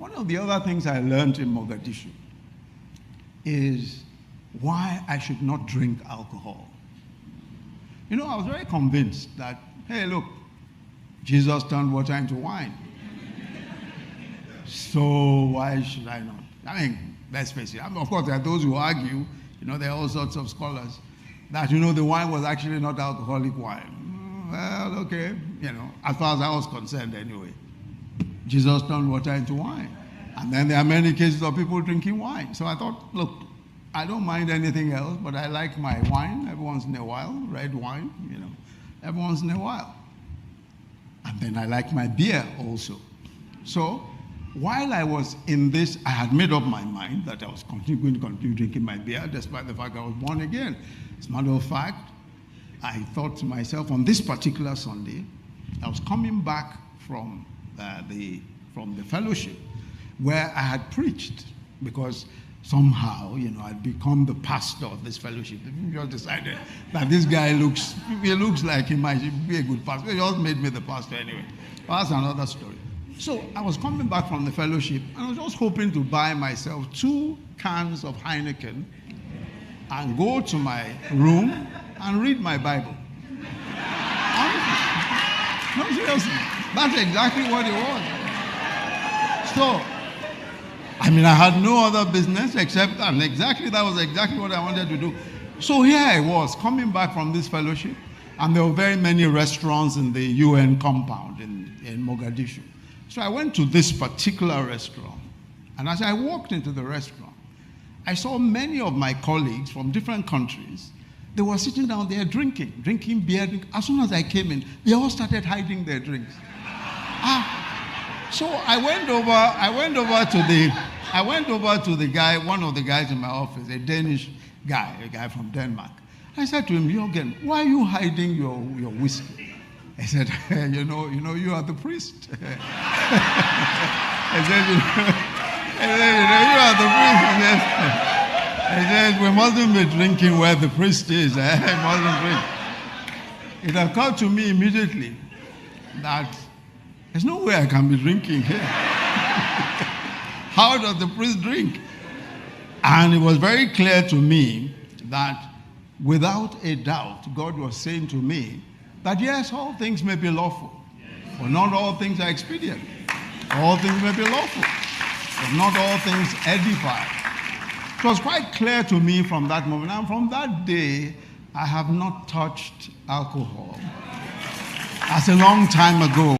One of the other things I learned in Mogadishu is why I should not drink alcohol. You know, I was very convinced that, hey, look, Jesus turned water into wine. So why should I not? I mean, let's face it. I mean, of course, there are those who argue, there are all sorts of scholars, that, the wine was actually not alcoholic wine. Well, okay, as far as I was concerned anyway. Jesus turned water into wine. And then there are many cases of people drinking wine. So I thought, look, I don't mind anything else, but I like my wine every once in a while, red wine, every once in a while. And then I like my beer also. So while I was in this, I had made up my mind that I was going to continue drinking my beer, despite the fact I was born again. As a matter of fact, I thought to myself, on this particular Sunday, I was coming back from the fellowship where I had preached, because somehow, I'd become the pastor of this fellowship. We just decided that this guy looks like he might be a good pastor. He just made me the pastor anyway. But that's another story. So I was coming back from the fellowship, and I was just hoping to buy myself 2 cans of Heineken and go to my room and read my Bible. No, seriously. That's exactly what it was. So, I had no other business except that. That was exactly what I wanted to do. So here I was, coming back from this fellowship, and there were very many restaurants in the UN compound in Mogadishu. So I went to this particular restaurant, and as I walked into the restaurant, I saw many of my colleagues from different countries. They were sitting down there drinking beer. As soon as I came in, they all started hiding their drinks. So I went over to the guy, one of the guys in my office, a Danish guy, a guy from Denmark. I said to him, Jürgen, why are you hiding your whiskey? I said, you are the priest. I said, you are the priest. I said, we mustn't be drinking where the priest is. Mustn't drink. It occurred to me immediately that there's no way I can be drinking here. How does the priest drink? And it was very clear to me that without a doubt, God was saying to me that yes, all things may be lawful, but not all things are expedient. All things may be lawful, but not all things edify. It was quite clear to me from that moment. And from that day, I have not touched alcohol. That's a long time ago.